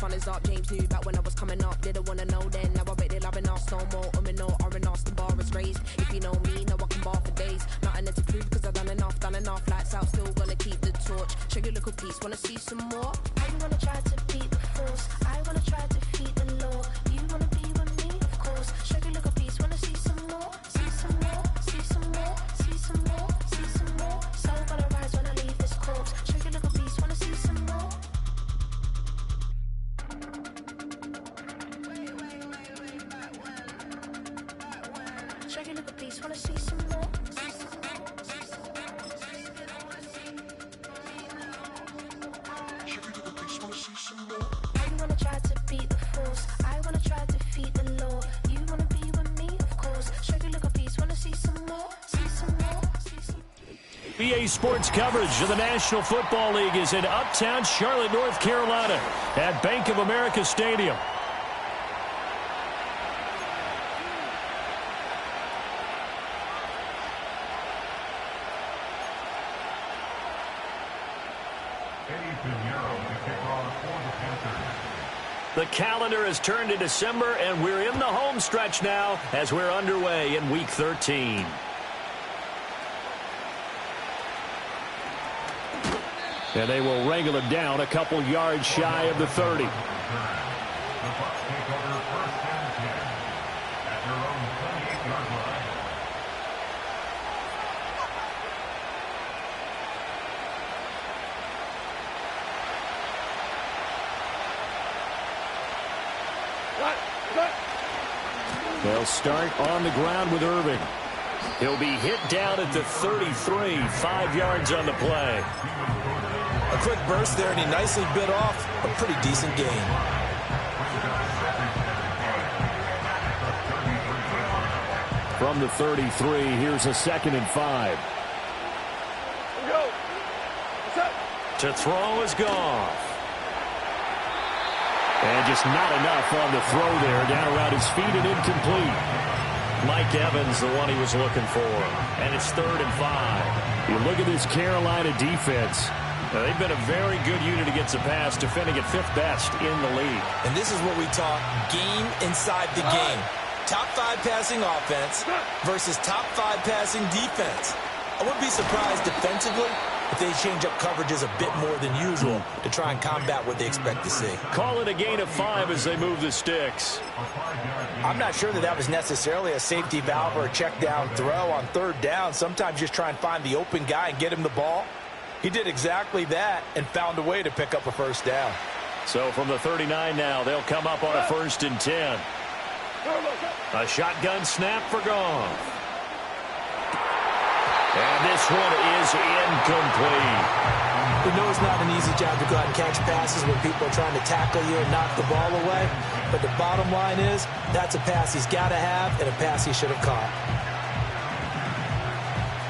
sun is up. James knew back when I was coming up. Didn't wanna know then. Now I bet they're loving us no more. No, R&R's the bar is raised. If you know me, now I can bar for days. Nothing to prove cause I've done enough. Lights out, still gonna keep the torch. Show you a little piece, wanna see some more? I wanna try to beat the force. I wanna try to defeat the law. You wanna be with me, of course. Show you a little piece, wanna see some more? See some more, see some more, see some more, see some more. Soul gonna rise when I leave this corpse. Show you a little piece, wanna see some more? Show you a little piece, wanna see some more? BA Sports coverage of the National Football League is in uptown Charlotte, North Carolina at Bank of America Stadium. The calendar has turned to December, and we're in the home stretch now as we're underway in Week 13. And they will wrangle it down a couple yards shy of the 30. The Bucs take over first and 10 at their own 28-yard line. They'll start on the ground with Irving. He'll be hit down at the 33, 5 yards on the play. A quick burst there, and he nicely bit off a pretty decent gain. From the 33, here's a 2nd and 5. To throw is Goff. And just not enough on the throw there. Down around his feet and incomplete. Mike Evans, the one he was looking for. And it's 3rd and 5. You look at this Carolina defense. Now, they've been a very good unit against the pass, defending at 5th best in the league. And this is what we talk game inside the game. Top 5 passing offense versus top 5 passing defense. I wouldn't be surprised defensively if they change up coverages a bit more than usual to try and combat what they expect to see. Call it a gain of 5 as they move the sticks. I'm not sure that was necessarily a safety valve or a check down throw on 3rd down. Sometimes just try and find the open guy and get him the ball. He did exactly that and found a way to pick up a 1st down. So from the 39 now, they'll come up on a 1st and 10. A shotgun snap for Goff. And this one is incomplete. We know it's not an easy job to go out and catch passes when people are trying to tackle you and knock the ball away. But the bottom line is, that's a pass he's got to have and a pass he should have caught.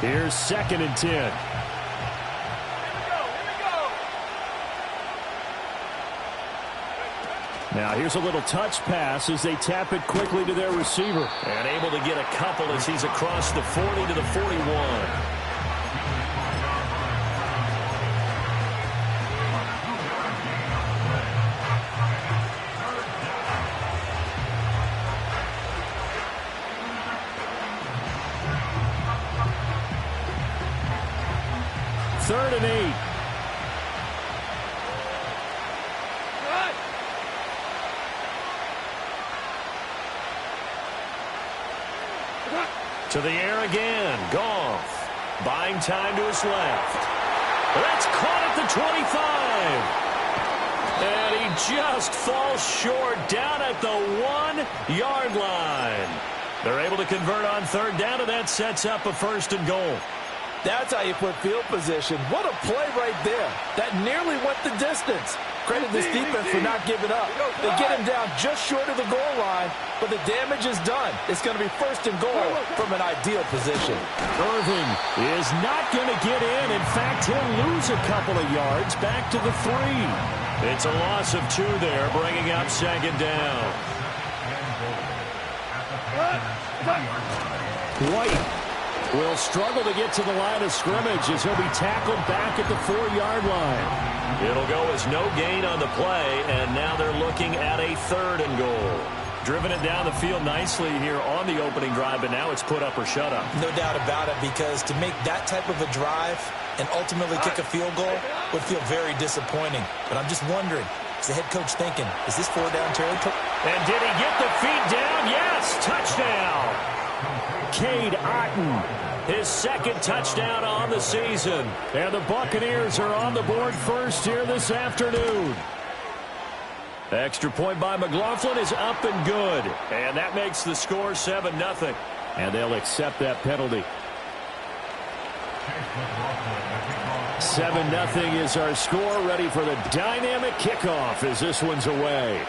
Here's 2nd and 10. Now here's a little touch pass as they tap it quickly to their receiver. And able to get a couple as he's across the 40 to the 41. Third and 8. To the air again. Goff. Buying time to his left. That's caught at the 25. And he just falls short down at the 1-yard line. They're able to convert on 3rd down, and that sets up a 1st and goal. That's how you put field position. What a play right there. That nearly went the distance. Credit this defense for not giving up. They get him down just short of the goal line, but the damage is done. It's going to be 1st and goal from an ideal position. Irving is not going to get in. In fact, he'll lose a couple of yards back to the 3. It's a loss of 2 there, bringing up 2nd down. White will struggle to get to the line of scrimmage as he'll be tackled back at the 4-yard line. It'll go as no gain on the play, and now they're looking at a 3rd and goal. Driven it down the field nicely here on the opening drive, but now it's put up or shut up. No doubt about it, because to make that type of a drive and ultimately kick a field goal would feel very disappointing. But I'm just wondering, is the head coach thinking, is this 4-down territory? And did he get the feet down? Yes, touchdown. Cade Otton, his 2nd touchdown on the season. And the Buccaneers are on the board first here this afternoon. Extra point by McLaughlin is up and good. And that makes the score 7-0. And they'll accept that penalty. 7-0 is our score. Ready for the dynamic kickoff as this one's away.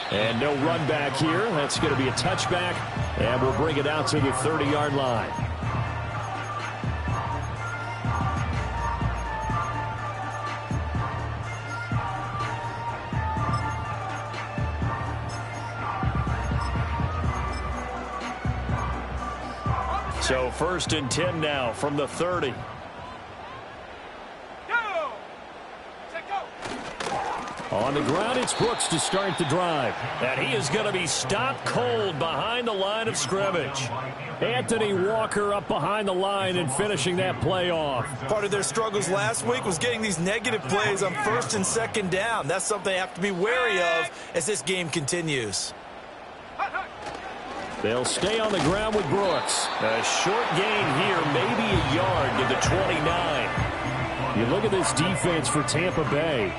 And no run back here. That's going to be a touchback. And we'll bring it out to the 30-yard line. So 1st and 10 now from the 30. On the ground, it's Bucs to start the drive. And he is going to be stopped cold behind the line of scrimmage. Anthony Walker up behind the line and finishing that play off. Part of their struggles last week was getting these negative plays on 1st and 2nd down. That's something they have to be wary of as this game continues. They'll stay on the ground with Brooks. A short gain here, maybe a yard to the 29. You look at this defense for Tampa Bay.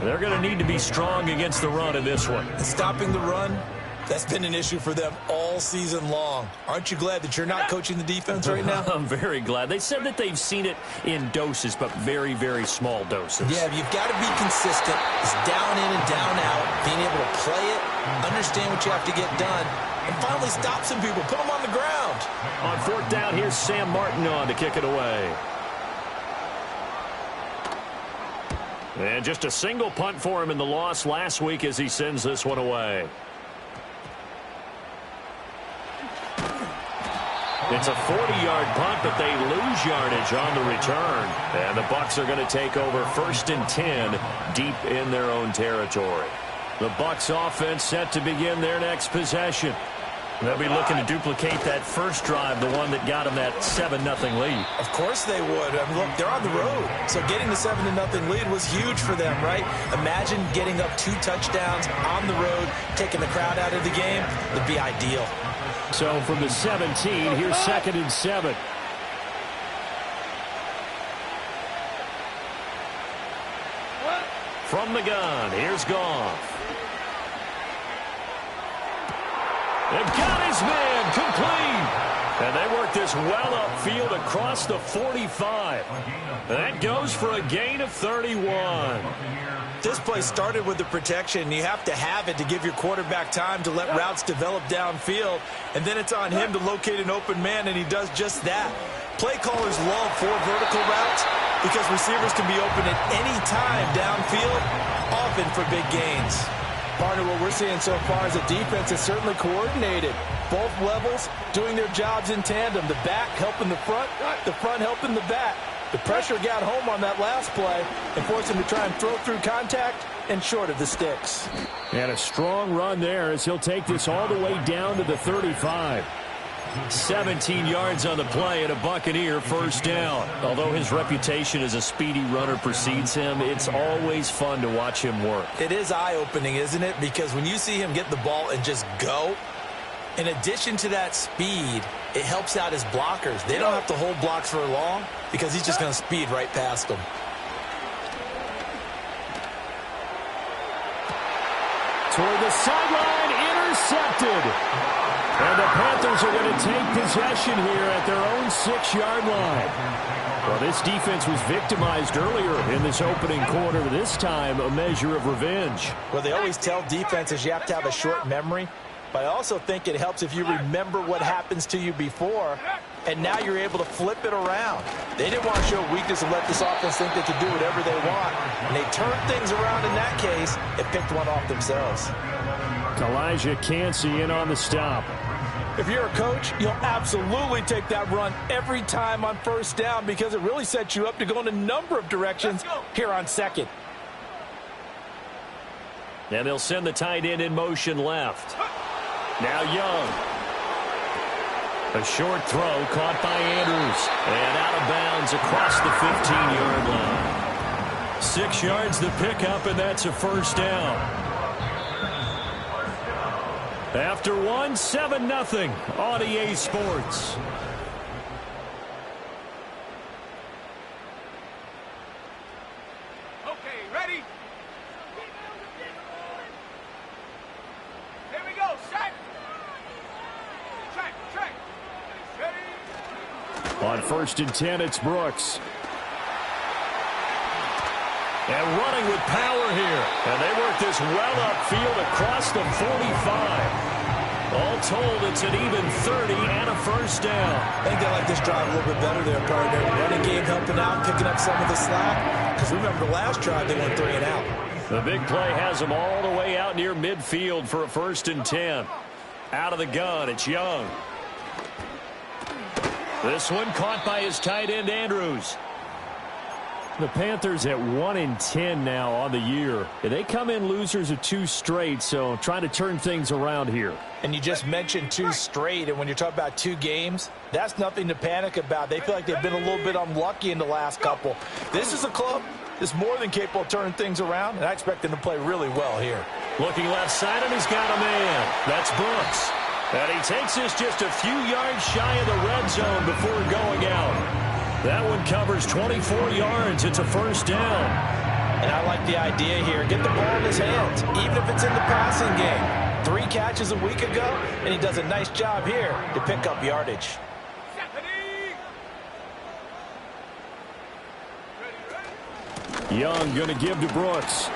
They're going to need to be strong against the run in this one. Stopping the run, that's been an issue for them all season long. Aren't you glad that you're not coaching the defense right now? I'm very glad. They said that they've seen it in doses, but very, very small doses. Yeah, you've got to be consistent. It's down in and down out, being able to play it, understand what you have to get done, and finally stop some people, put them on the ground. On 4th down, here's Sam Martin on to kick it away. And just a single punt for him in the loss last week as he sends this one away. It's a 40-yard punt, but they lose yardage on the return. And the Bucs are going to take over 1st and 10 deep in their own territory. The Bucs offense set to begin their next possession. They'll be looking to duplicate that first drive, the one that got them that 7-0 lead. Of course they would. I mean, look, they're on the road. So getting the 7-0 lead was huge for them, right? Imagine getting up 2 touchdowns on the road, taking the crowd out of the game. It'd be ideal. So from the 17, here's 2nd and 7. From the gun, here's Goff. They've got his man complete. And they work this well upfield across the 45. That goes for a gain of 31. This play started with the protection. You have to have it to give your quarterback time to let routes develop downfield. And then it's on him to locate an open man, and he does just that. Play callers love 4 vertical routes because receivers can be open at any time downfield, often for big gains. Partner, what we're seeing so far is a defense that's certainly coordinated. Both levels doing their jobs in tandem. The back helping the front helping the back. The pressure got home on that last play and forced him to try and throw through contact and short of the sticks. And a strong run there as he'll take this all the way down to the 35. 17 yards on the play and a Buccaneer first down. Although his reputation as a speedy runner precedes him, it's always fun to watch him work. It is eye-opening, isn't it? Because when you see him get the ball and just go, in addition to that speed, it helps out his blockers. They don't have to hold blocks for long because he's just going to speed right past them. Toward the sideline, intercepted. And the Panthers are going to take possession here at their own 6-yard line. Well, this defense was victimized earlier in this opening quarter. This time, a measure of revenge. Well, they always tell defenses you have to have a short memory. But I also think it helps if you remember what happens to you before, and now you're able to flip it around. They didn't want to show weakness and let this offense think they could do whatever they want. And they turned things around in that case and picked one off themselves. Elijah Cansey in on the stop. If you're a coach, you'll absolutely take that run every time on first down because it really sets you up to go in a number of directions here on second. And they'll send the tight end in motion left. Now Young. A short throw caught by Andrews. And out of bounds across the 15-yard line. 6 yards the pickup, and that's a first down. After 7-0 on EA Sports. Okay, ready? Here we go, set. Track. Ready? On 1st and 10, it's Brooks. And running with power here. And they work this well upfield across the 45. All told, it's an even 30 and a first down. I think they like this drive a little bit better there, partner. Running game helping out, picking up some of the slack. Because remember the last drive, they went 3 and out. The big play has them all the way out near midfield for a 1st and 10. Out of the gun, it's Young. This one caught by his tight end, Andrews. The Panthers at 1-10 now on the year. They come in losers of 2 straight, so trying to turn things around here. And you just mentioned 2 straight, and when you're talking about 2 games, that's nothing to panic about. They feel like they've been a little bit unlucky in the last couple. This is a club that's more than capable of turning things around, and I expect them to play really well here. Looking left side, and he's got a man. That's Brooks. And he takes this just a few yards shy of the red zone before going out. That one covers 24 yards. It's a first down. And I like the idea here. Get the ball in his hands, even if it's in the passing game. 3 catches a week ago, and he does a nice job here to pick up yardage. Young going to give to Brooks.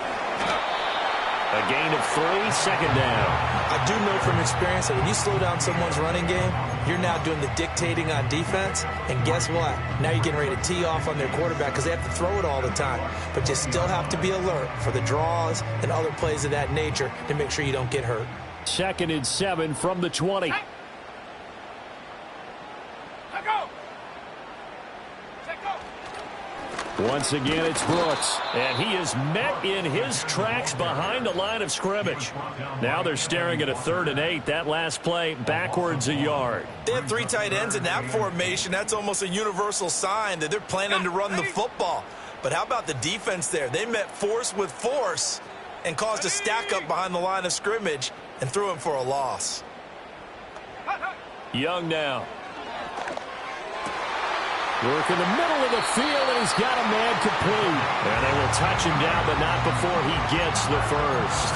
A gain of 3, 2nd down. I do know from experience that when you slow down someone's running game, you're now doing the dictating on defense. And guess what? Now you're getting ready to tee off on their quarterback because they have to throw it all the time. But you still have to be alert for the draws and other plays of that nature to make sure you don't get hurt. 2nd and 7 from the 20. Once again, it's Brooks, and he is met in his tracks behind the line of scrimmage. Now they're staring at a 3rd and 8. That last play, backwards a yard. They have 3 tight ends in that formation. That's almost a universal sign that they're planning to run the football. But how about the defense there? They met force with force and caused a stack up behind the line of scrimmage and threw him for a loss. Young now. Work in the middle of the field, and he's got a man complete. And they will touch him down, but not before he gets the first.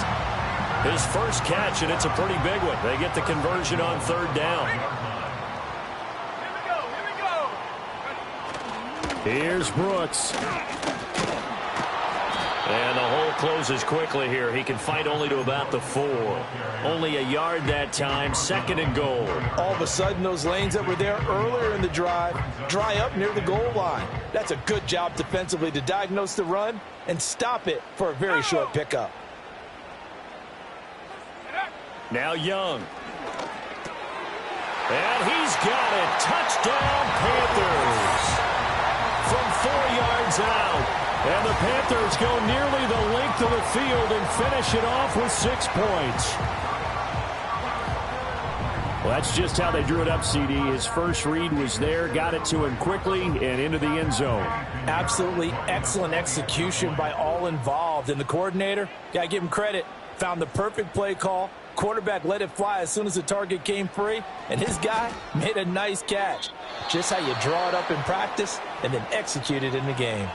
His first catch, and it's a pretty big one. They get the conversion on 3rd down. Here's Brooks. And the hole closes quickly here. He can fight only to about the 4. Only a yard that time, 2nd and goal. All of a sudden, those lanes that were there earlier in the drive dry up near the goal line. That's a good job defensively to diagnose the run and stop it for a very short pickup. Now Young. And he's got it. Touchdown, Panthers. From 4 yards out. And the Panthers go nearly the length of the field and finish it off with 6 points. Well, that's just how they drew it up, CD. His first read was there, got it to him quickly, and into the end zone. Absolutely excellent execution by all involved. And the coordinator, got to give him credit, found the perfect play call. Quarterback let it fly as soon as the target came free, and his guy made a nice catch. Just how you draw it up in practice and then execute it in the game.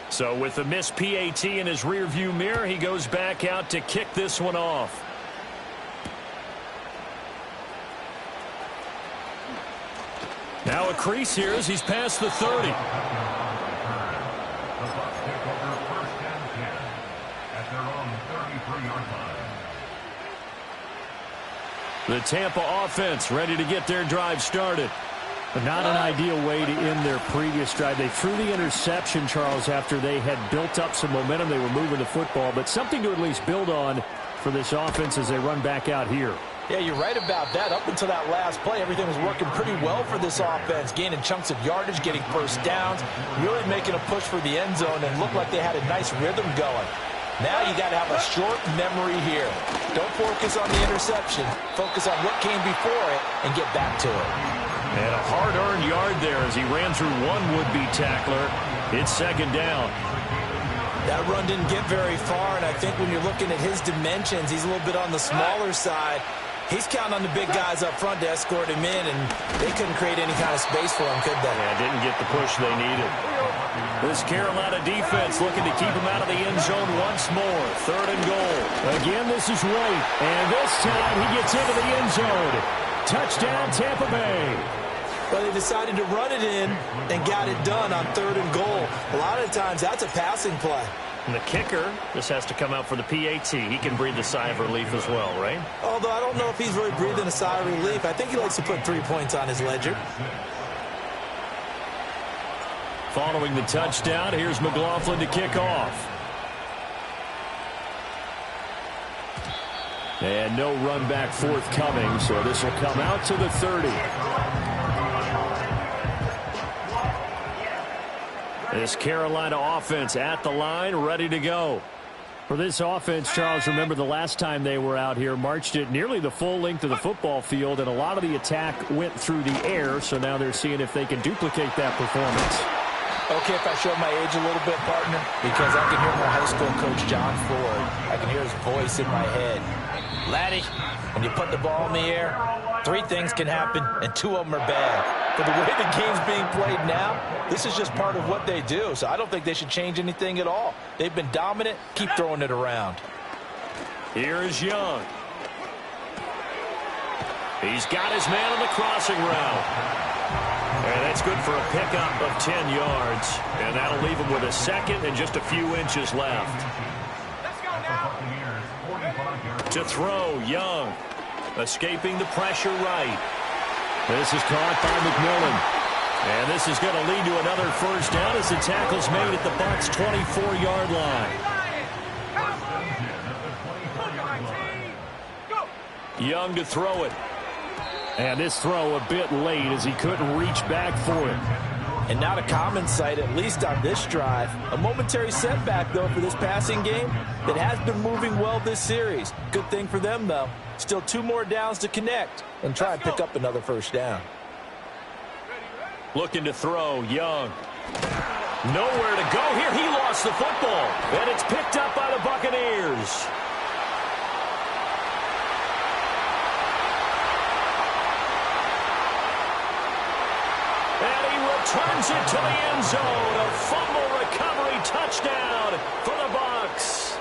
So with the missed PAT in his rearview mirror, he goes back out to kick this one off. Now a crease here as he's past the 30. The Bucs take over first and 10 at their own 33-yard line. The Tampa offense ready to get their drive started. But not an ideal way to end their previous drive. They threw the interception, Charles, after they had built up some momentum. They were moving the football, but something to at least build on for this offense as they run back out here. Yeah, you're right about that. Up until that last play, everything was working pretty well for this offense, gaining chunks of yardage, getting first downs, really making a push for the end zone, and looked like they had a nice rhythm going. Now you got to have a short memory here. Don't focus on the interception. Focus on what came before it and get back to it. And a hard-earned yard there as he ran through one would-be tackler. It's second down. That run didn't get very far, and I think when you're looking at his dimensions, he's a little bit on the smaller side. He's counting on the big guys up front to escort him in, and they couldn't create any kind of space for him, could they? Yeah, didn't get the push they needed. This Carolina defense looking to keep him out of the end zone once more. Third and goal. Again, this is White, and this time he gets into the end zone. Touchdown, Tampa Bay. Well, they decided to run it in and got it done on third and goal. A lot of times, that's a passing play. And the kicker just has to come out for the PAT. He can breathe a sigh of relief as well, right? Although I don't know if he's really breathing a sigh of relief. I think he likes to put 3 points on his ledger. Following the touchdown, here's McLaughlin to kick off. And no run back forthcoming, so this will come out to the 30. This Carolina offense at the line, ready to go. For this offense, Charles, remember the last time they were out here, marched it nearly the full length of the football field, and a lot of the attack went through the air, so now they're seeing if they can duplicate that performance. Okay, if I show my age a little bit, partner, because I can hear my high school coach, John Ford. I can hear his voice in my head. Laddie, when you put the ball in the air, 3 things can happen, and 2 of them are bad. For the way the game's being played now, this is just part of what they do, so I don't think they should change anything at all. They've been dominant. Keep throwing it around. Here is Young. He's got his man on the crossing route. And that's good for a pickup of 10 yards. And that'll leave him with a second and just a few inches left. To throw, Young. Escaping the pressure right. This is caught by McMillan. And this is going to lead to another first down as the tackle's made at the Bucs' 24-yard line. Young to throw it. And this throw a bit late as he couldn't reach back for it. And not a common sight, at least on this drive. A momentary setback, though, for this passing game that has been moving well this series. Good thing for them, though. Still 2 more downs to connect and try and pick up another first down. Looking to throw, Young. Nowhere to go here. He lost the football. And it's picked up by the Buccaneers. Turns it to the end zone. A fumble recovery touchdown for the Bucs.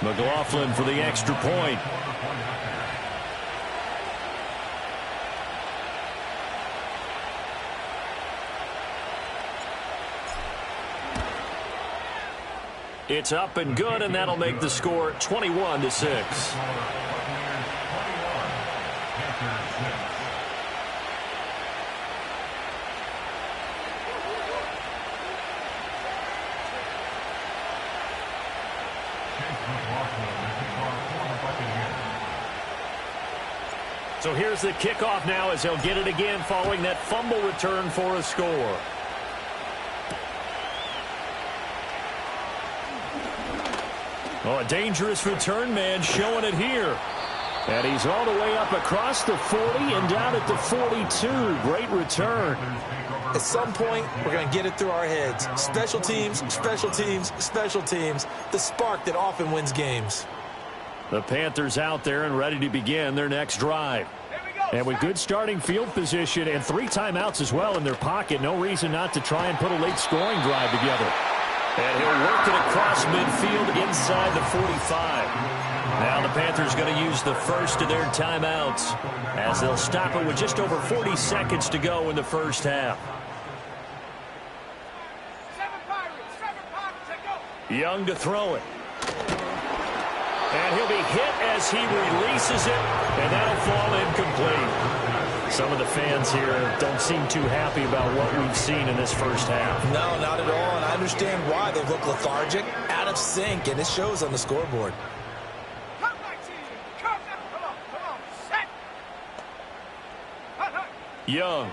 McLaughlin for the extra point. It's up and good, and that'll make the score 21-6. So here's the kickoff now as they'll get it again following that fumble return for a score. Oh, a dangerous return man showing it here. And he's all the way up across the 40 and down at the 42. Great return. At some point, we're going to get it through our heads. Special teams, special teams, special teams. The spark that often wins games. The Panthers out there and ready to begin their next drive. Here we go. And with good starting field position and 3 timeouts as well in their pocket, no reason not to try and put a late scoring drive together. And he'll work it across midfield inside the 45. Now the Panthers going to use the first of their timeouts as they'll stop it with just over 40 seconds to go in the first half. Young to throw it. And he'll be hit as he releases it, and that'll fall incomplete. Some of the fans here don't seem too happy about what we've seen in this first half. No, not at all, and I understand why. They look lethargic, out of sync, and it shows on the scoreboard. Young.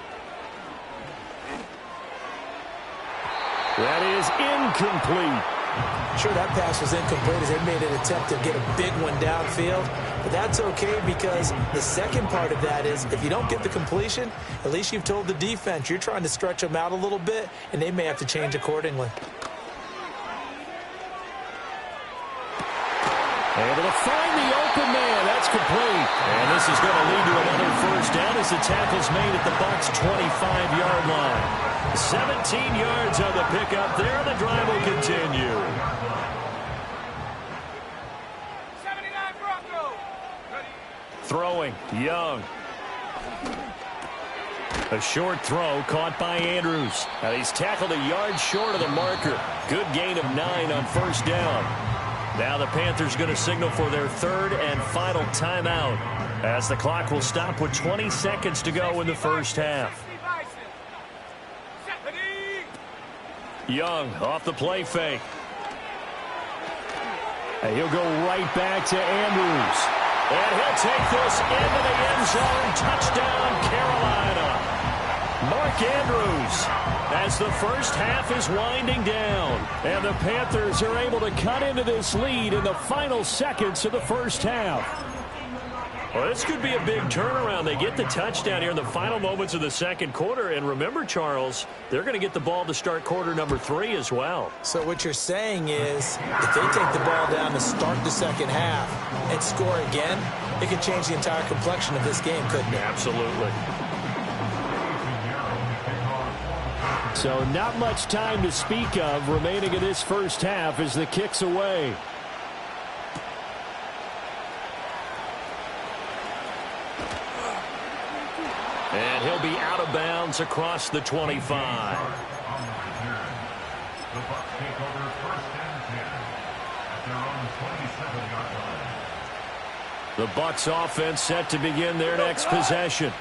That is incomplete. Sure, that pass was incomplete as they made an attempt to get a big one downfield. But that's okay because the second part of that is if you don't get the completion, at least you've told the defense you're trying to stretch them out a little bit, and they may have to change accordingly. Able to find the open man. That's complete. And this is going to lead to another first down as the tackle's made at the Bucs' 25-yard line. 17 yards on the pickup there. The drive will continue. 79 Bronco. Throwing, Young. A short throw caught by Andrews. Now he's tackled a yard short of the marker. Good gain of 9 on first down. Now the Panthers going to signal for their third and final timeout as the clock will stop with 20 seconds to go in the first half. Young off the play fake. And he'll go right back to Andrews. And he'll take this into the end zone. Touchdown, Carolina. Mark Andrews as the first half is winding down. And the Panthers are able to cut into this lead in the final seconds of the first half. Well, this could be a big turnaround. They get the touchdown here in the final moments of the second quarter. And remember, Charles, they're going to get the ball to start quarter number 3 as well. So what you're saying is if they take the ball down to start the second half and score again, it could change the entire complexion of this game, couldn't it? Absolutely. So not much time to speak of remaining in this first half as the kick's away. And he'll be out of bounds across the 25. The Bucs take over first and 10 at their own 27-yard line. The Bucs offense set to begin their next possession.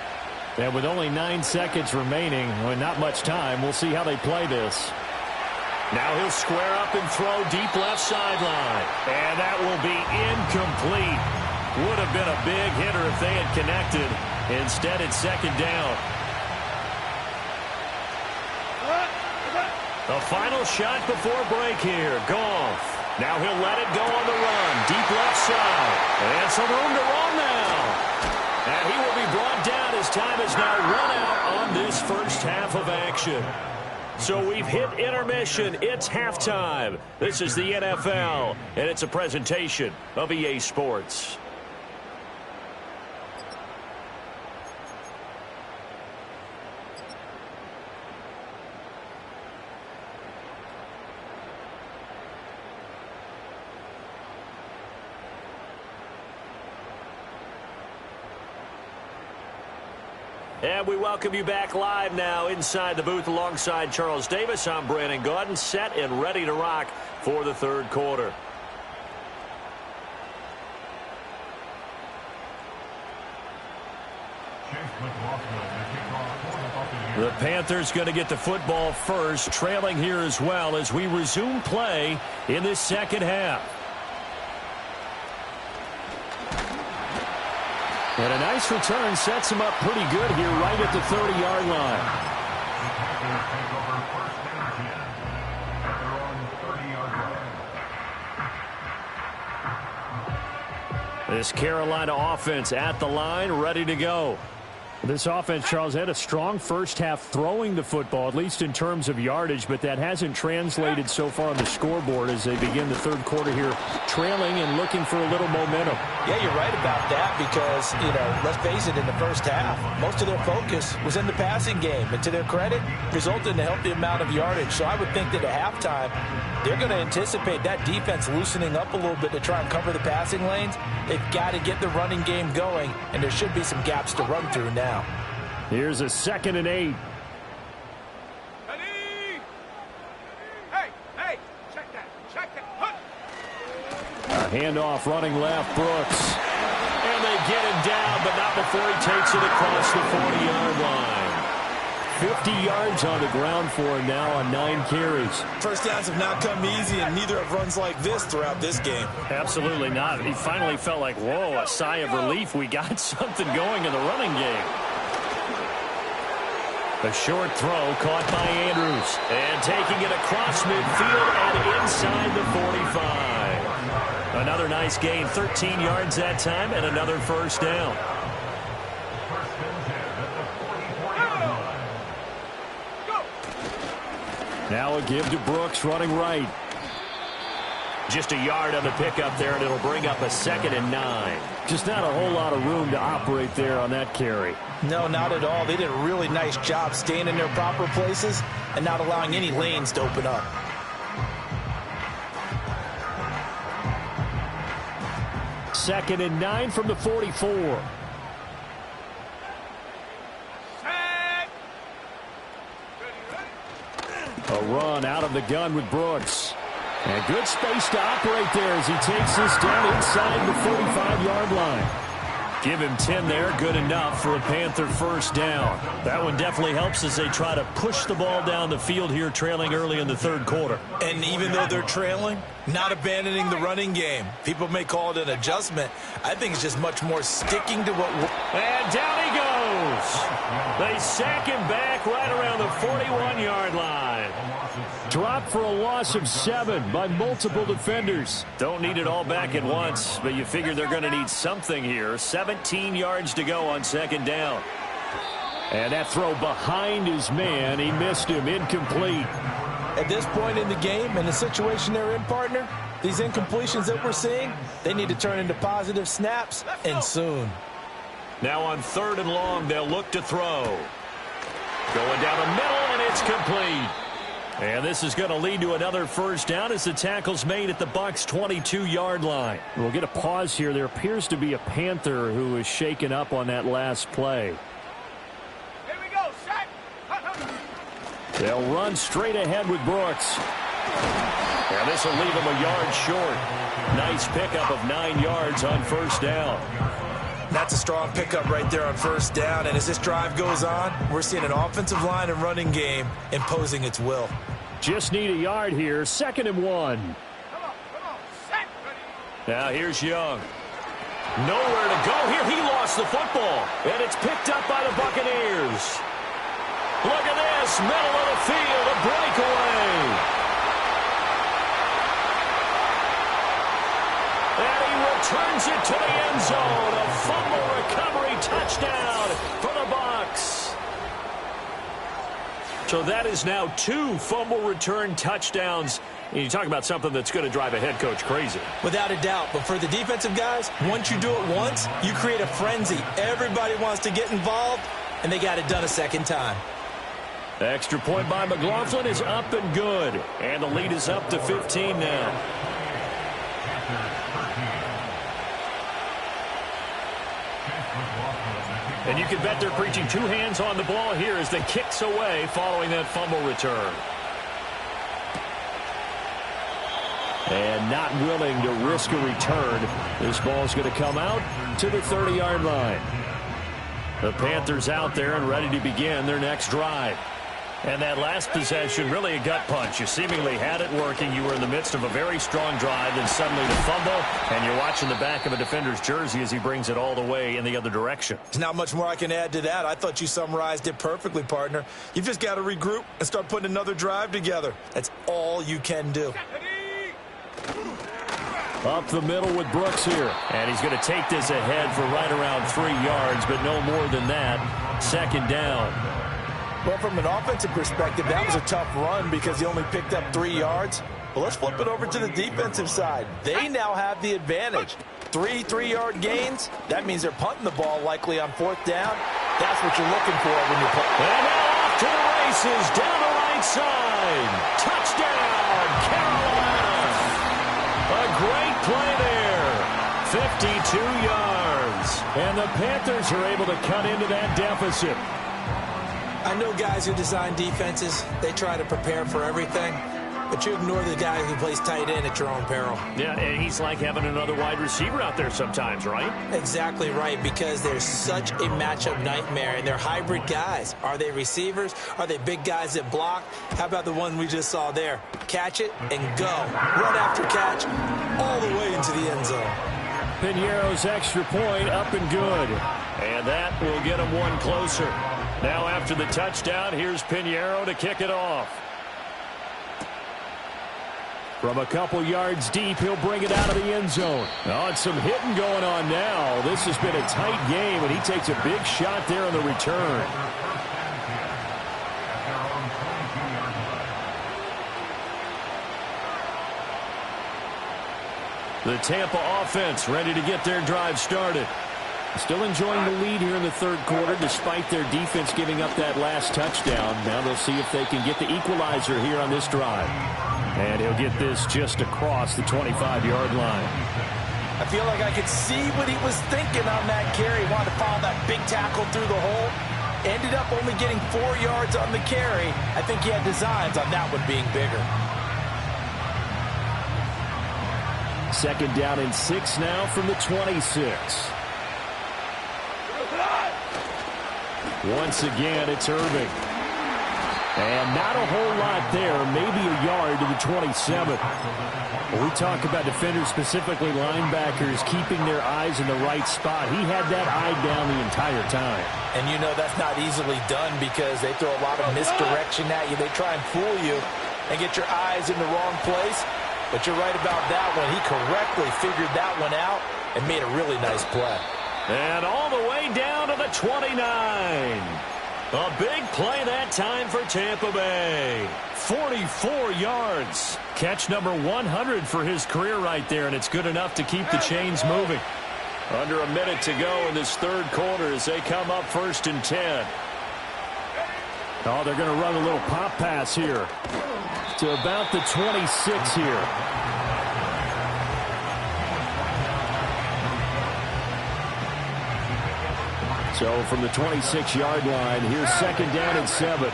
And with only 9 seconds remaining, well, not much time, we'll see how they play this. Now he'll square up and throw deep left sideline. And that will be incomplete. Would have been a big hitter if they had connected. Instead, it's second down. The final shot before break here. Goff. Now he'll let it go on the run. Deep left side. And some room to run now. And he will be brought down as time is now run out on this first half of action. So we've hit intermission. It's halftime. This is the NFL, and it's a presentation of EA Sports. And we welcome you back live now inside the booth alongside Charles Davis. I'm Brandon Gaudin, set and ready to rock for the third quarter. The Panthers going to get the football first, trailing here as well as we resume play in this second half. And a nice return sets him up pretty good here right at the 30-yard line. This Carolina offense at the line, ready to go. This offense, Charles, had a strong first half throwing the football, at least in terms of yardage, but that hasn't translated so far on the scoreboard as they begin the third quarter here, trailing and looking for a little momentum. Yeah, you're right about that because, let's face it, in the first half, most of their focus was in the passing game. And to their credit, resulted in a healthy amount of yardage. So I would think that at halftime, they're going to anticipate that defense loosening up a little bit to try and cover the passing lanes. They've got to get the running game going, and there should be some gaps to run through now. Here's a 2nd and 8. Ready? Hey, check that. A handoff running left, Brooks. And they get him down, but not before he takes it across the 40-yard line. 50 yards on the ground for him now on 9 carries. First downs have not come easy, and neither have runs like this throughout this game. Absolutely not. He finally felt like, whoa, a sigh of relief. We got something going in the running game. A short throw caught by Andrews. And taking it across midfield and inside the 45. Another nice gain, 13 yards that time, and another first down. Now a give to Brooks running right. Just a yard on the pickup there, and it'll bring up a 2nd and 9. Just not a whole lot of room to operate there on that carry. No, not at all. They did a really nice job staying in their proper places and not allowing any lanes to open up. Second and 9 from the 44. A run out of the gun with Brooks. And good space to operate there as he takes this down inside the 45-yard line. Give him 10 there, good enough for a Panther first down. That one definitely helps as they try to push the ball down the field here, trailing early in the third quarter. And even though they're trailing, not abandoning the running game. People may call it an adjustment. I think it's just much more sticking to what... And down he goes. They sack him back right around the 41-yard line. Dropped for a loss of 7 by multiple defenders. Don't need it all back at once, but you figure they're going to need something here. 17 yards to go on second down. And that throw behind his man, he missed him, incomplete. At this point in the game and the situation they're in, partner, these incompletions that we're seeing, they need to turn into positive snaps, and soon. Now on 3rd and long, they'll look to throw. Going down the middle, and it's complete. And this is going to lead to another first down as the tackle's made at the Bucs' 22-yard line. We'll get a pause here. There appears to be a Panther who is shaken up on that last play. Here we go, set. They'll run straight ahead with Brooks. And this will leave him a yard short. Nice pickup of 9 yards on first down. That's a strong pickup right there on first down. And as this drive goes on, we're seeing an offensive line and running game imposing its will. Just need a yard here. 2nd and 1. Come on, set. Ready. Now here's Young. Nowhere to go here. He lost the football. And it's picked up by the Buccaneers. Look at this. Middle of the field. A breakaway. And he returns it to the end zone. A fumble recovery touchdown for the Bucs. So that is now 2 fumble return touchdowns. And you talk about something that's going to drive a head coach crazy. Without a doubt. But for the defensive guys, once you do it once, you create a frenzy. Everybody wants to get involved, and they got it done a second time. Extra point by McLaughlin is up and good. And the lead is up to 15 now. And you can bet they're preaching 2 hands on the ball here as the kicks away following that fumble return. And not willing to risk a return. This ball's going to come out to the 30-yard line. The Panthers out there and ready to begin their next drive. And that last possession, really a gut punch. You seemingly had it working. You were in the midst of a very strong drive, then suddenly the fumble, and you're watching the back of a defender's jersey as he brings it all the way in the other direction. There's not much more I can add to that. I thought you summarized it perfectly, partner. You've just got to regroup and start putting another drive together. That's all you can do. Up the middle with Brooks here. And he's going to take this ahead for right around 3 yards, but no more than that. Second down. Well, from an offensive perspective, that was a tough run because he only picked up 3 yards. Well, let's flip it over to the defensive side. They now have the advantage. 3 3-yard gains. That means they're punting the ball likely on 4th down. That's what you're looking for when you're punting. And now off to the races, down the right side. Touchdown, Carolina. A great play there. 52 yards. And the Panthers are able to cut into that deficit. I know guys who design defenses, they try to prepare for everything, but you ignore the guy who plays tight end at your own peril. Yeah, and he's like having another wide receiver out there sometimes, right? Exactly right, because they're such a matchup nightmare, and they're hybrid guys. Are they receivers? Are they big guys that block? How about the one we just saw there? Catch it and go. Run after catch all the way into the end zone. Piñeiro's extra point up and good. And that will get him one closer. Now after the touchdown, here's Piñeiro to kick it off. From a couple yards deep, he'll bring it out of the end zone. Oh, and some hitting going on now. This has been a tight game, and he takes a big shot there on the return. The Tampa offense ready to get their drive started. Still enjoying the lead here in the third quarter despite their defense giving up that last touchdown. Now they'll see if they can get the equalizer here on this drive. And he'll get this just across the 25-yard line. I feel like I could see what he was thinking on that carry. He wanted to follow that big tackle through the hole. Ended up only getting 4 yards on the carry. I think he had designs on that one being bigger. Second down and 6 now from the 26. Once again, it's Irving. And not a whole lot there, maybe a yard to the 27. When we talk about defenders, specifically linebackers, keeping their eyes in the right spot, he had that eye down the entire time. And you know that's not easily done because they throw a lot of misdirection at you. They try and fool you and get your eyes in the wrong place. But you're right about that one. He correctly figured that one out and made a really nice play. And all the way down to the 29. A big play that time for Tampa Bay. 44 yards. Catch number 100 for his career right there, and it's good enough to keep the chains moving. Under a minute to go in this third quarter as they come up 1st and 10. Oh, they're going to run a little pop pass here to about the 26 here. So from the 26-yard line, here's second down and 7.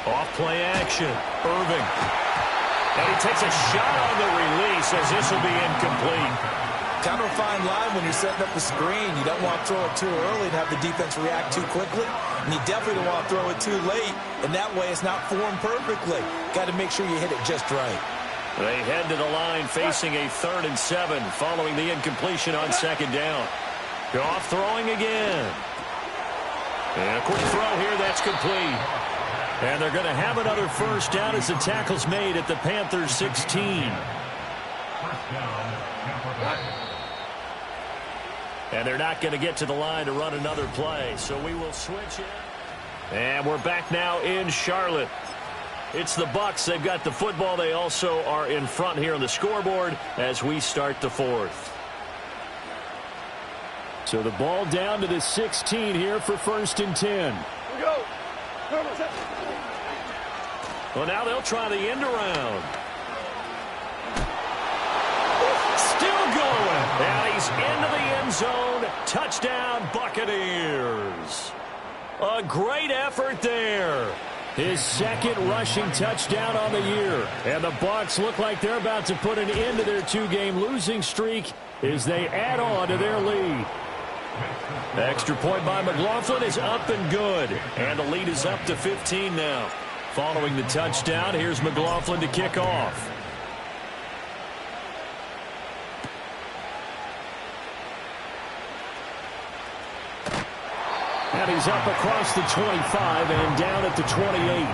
Off play action. Irving. And he takes a shot on the release as this will be incomplete. Kind of a fine line when you're setting up the screen. You don't want to throw it too early and have the defense react too quickly. And you definitely don't want to throw it too late. And that way it's not formed perfectly. Got to make sure you hit it just right. They head to the line facing a 3rd and 7 following the incompletion on second down. Goff throwing again. And a quick throw here, that's complete. And they're going to have another first down as the tackle's made at the Panthers 16. And they're not going to get to the line to run another play, so we will switch it. And we're back now in Charlotte. It's the Bucs. They've got the football. They also are in front here on the scoreboard as we start the fourth. So the ball down to the 16 here for 1st and 10. Go. Well, now they'll try the end around. Still going. And he's into the end zone. Touchdown, Buccaneers. A great effort there. His second rushing touchdown on the year. And the Bucs look like they're about to put an end to their 2-game losing streak as they add on to their lead. The extra point by McLaughlin is up and good. And the lead is up to 15 now. Following the touchdown, here's McLaughlin to kick off. And he's up across the 25 and down at the 28.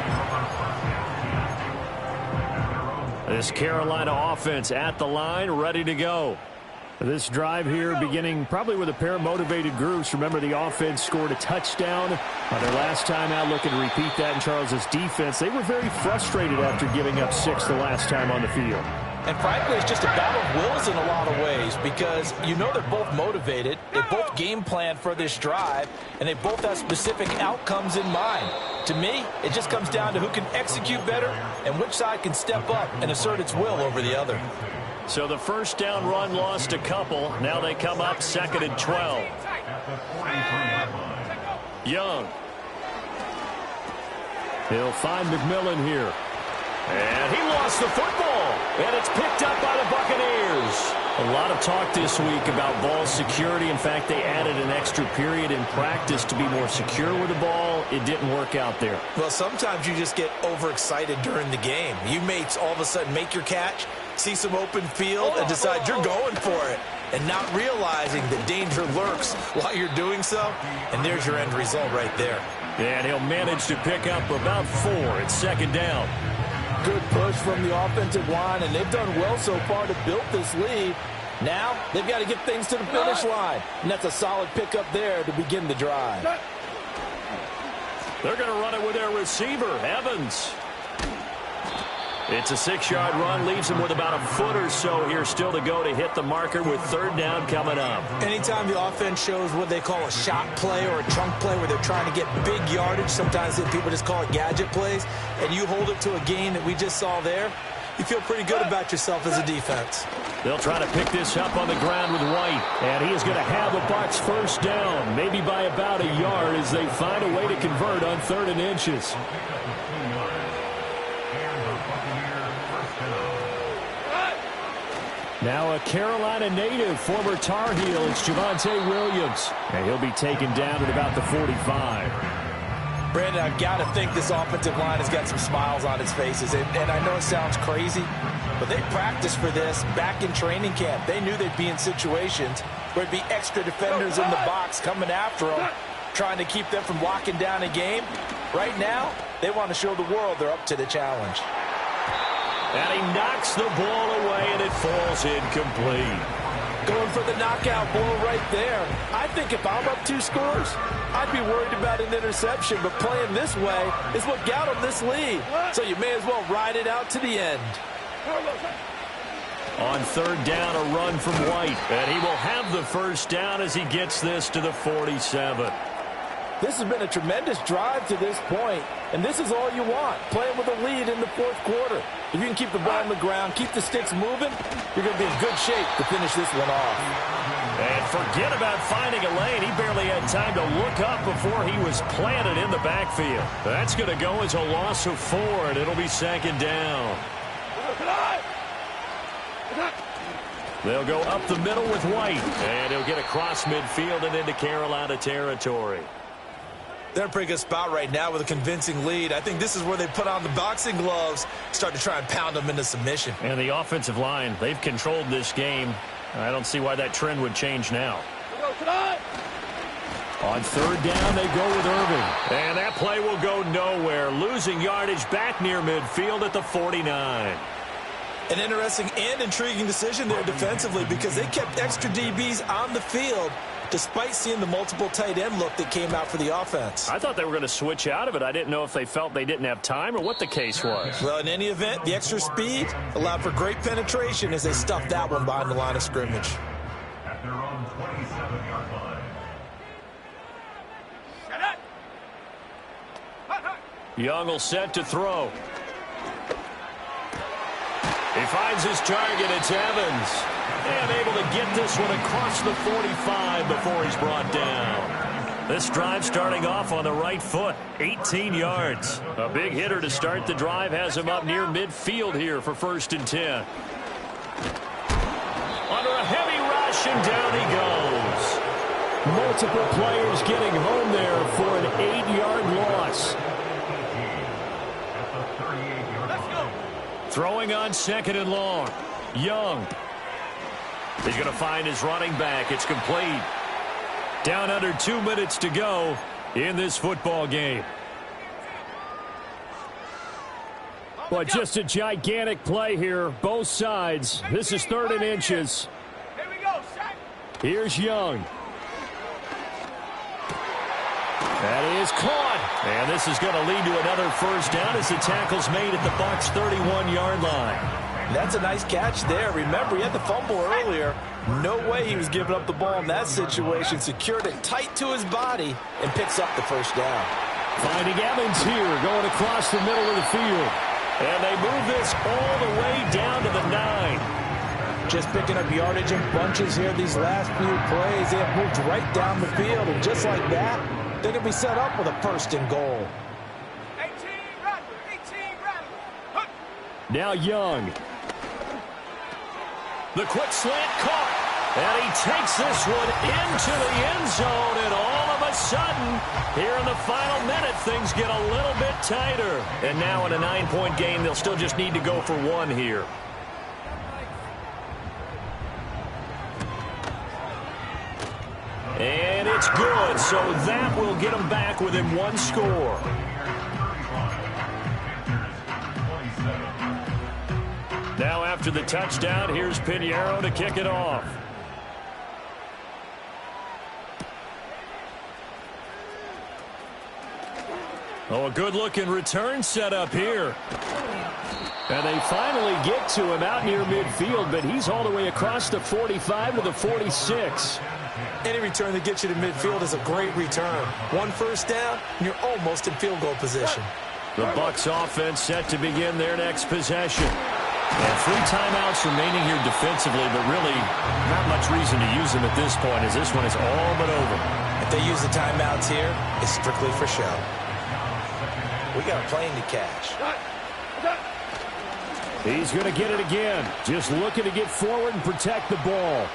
This Carolina offense at the line, ready to go. This drive here beginning probably with a pair of motivated groups. Remember, the offense scored a touchdown on their last time out, looking to repeat that in Charles's defense. They were very frustrated after giving up 6 the last time on the field. And frankly, it's just a battle of wills in a lot of ways because you know they're both motivated. They both game plan for this drive, and they both have specific outcomes in mind. To me, it just comes down to who can execute better and which side can step up and assert its will over the other. So the first down run lost a couple. Now they come up 2nd and 12. Young. He'll find McMillan here. And he lost the football. And it's picked up by the Buccaneers. A lot of talk this week about ball security. In fact, they added an extra period in practice to be more secure with the ball. It didn't work out there. Well, sometimes you just get overexcited during the game. You may all of a sudden make your catch, see some open field, and decide you're going for it, and not realizing that danger lurks while you're doing so. And there's your end result right there. And he'll manage to pick up about 4 at 2nd down. Good push from the offensive line, and they've done well so far to build this lead. Now they've got to get things to the finish line, and that's a solid pickup there to begin the drive. They're going to run it with their receiver, Evans. It's a 6-yard run, leaves him with about a foot or so here still to go to hit the marker with 3rd down coming up. Anytime the offense shows what they call a shot play or a trunk play where they're trying to get big yardage, sometimes people just call it gadget plays, and you hold it to a gain that we just saw there, you feel pretty good about yourself as a defense. They'll try to pick this up on the ground with White, and he is going to have the Bucs first down, maybe by about a yard as they find a way to convert on 3rd and inches. Now a Carolina native, former Tar Heel, it's Javonte Williams. And he'll be taken down at about the 45. Brandon, I've got to think this offensive line has got some smiles on its faces. And I know it sounds crazy, but they practiced for this back in training camp. They knew they'd be in situations where there'd be extra defenders in the box coming after them, trying to keep them from locking down a game. Right now, they want to show the world they're up to the challenge. And he knocks the ball away, and it falls incomplete. Going for the knockout blow right there. I think if I'm up 2 scores, I'd be worried about an interception, but playing this way is what got them this lead. So you may as well ride it out to the end. On 3rd down, a run from White, and he will have the first down as he gets this to the 47. This has been a tremendous drive to this point, and this is all you want, playing with a lead in the 4th quarter. If you can keep the ball on the ground, keep the sticks moving, you're going to be in good shape to finish this one off. And forget about finding a lane. He barely had time to look up before he was planted in the backfield. That's going to go as a loss of 4, and it'll be 2nd down. They'll go up the middle with White, and he'll get across midfield and into Carolina territory. They're in a pretty good spot right now with a convincing lead. I think this is where they put on the boxing gloves, start to try and pound them into submission. And the offensive line, they've controlled this game. I don't see why that trend would change now. On 3rd down, they go with Irving. And that play will go nowhere, losing yardage back near midfield at the 49. An interesting and intriguing decision there defensively because they kept extra DBs on the field despite seeing the multiple tight end look that came out for the offense. I thought they were going to switch out of it. I didn't know if they felt they didn't have time or what the case was. Well, in any event, the extra speed allowed for great penetration as they stuffed that one behind the line of scrimmage. At their own 27-yard line. Young will set to throw. He finds his target. It's Evans. And able to get this one across the 45 before he's brought down. This drive starting off on the right foot. 18 yards. A big hitter to start the drive has him up near midfield here for 1st and 10. Under a heavy rush, and down he goes. Multiple players getting home there for an 8-yard loss. Throwing on 2nd and long. Young. He's going to find his running back. It's complete. Down under 2 minutes to go in this football game. Well, just a gigantic play here, both sides. This is 3rd and inches. Here we go, set. Here's Young. That is caught. And this is going to lead to another first down as the tackle's made at the Bucs' 31-yard line. That's a nice catch there. Remember, he had the fumble earlier. No way he was giving up the ball in that situation. Secured it tight to his body and picks up the first down. Finding Evans here, going across the middle of the field. And they move this all the way down to the 9. Just picking up yardage in bunches here these last few plays. They have moved right down the field, and just like that, they can be set up with a 1st and goal. 18 Rattler. Now Young. The quick slant caught. And he takes this one into the end zone, and all of a sudden, here in the final minute, things get a little bit tighter. And now in a 9-point game, they'll still just need to go for 1 here. And it's good, so that will get them back within 1 score. Now after the touchdown, here's Pinheiro to kick it off. Oh, a good-looking return set up here. And they finally get to him out near midfield, but he's all the way across the 45 to the 46. Any return that gets you to midfield is a great return. 1 first down, and you're almost in field goal position. The Bucs offense set to begin their next possession. And 3 timeouts remaining here defensively, but really not much reason to use them at this point, as this one is all but over. If they use the timeouts here, it's strictly for show. We got a plane to catch. He's going to get it again. Just looking to get forward and protect the ball.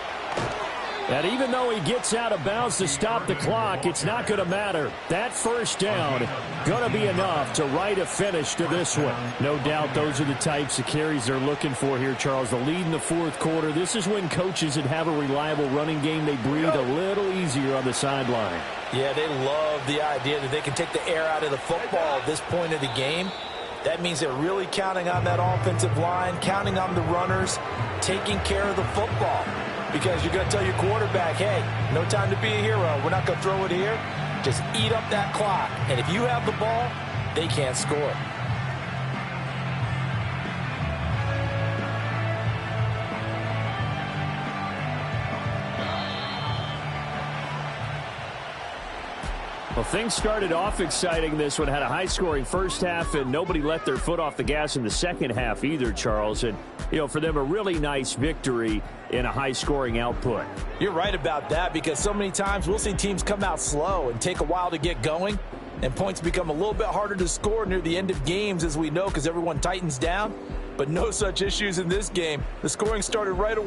And even though he gets out of bounds to stop the clock, it's not going to matter. That first down going to be enough to write a finish to this one. No doubt those are the types of carries they're looking for here, Charles. The lead in the 4th quarter. This is when coaches that have a reliable running game, they breathe a little easier on the sideline. Yeah, they love the idea that they can take the air out of the football at this point of the game. That means they're really counting on that offensive line, counting on the runners, taking care of the football. Because you're going to tell your quarterback, hey, no time to be a hero. We're not going to throw it here. Just eat up that clock. And if you have the ball, they can't score. Well, things started off exciting. This one had a high-scoring first half, and nobody let their foot off the gas in the second half either, Charles. And, you know, for them, a really nice victory in a high-scoring output. You're right about that, because so many times we'll see teams come out slow and take a while to get going, and points become a little bit harder to score near the end of games, as we know, because everyone tightens down. But no such issues in this game. The scoring started right away.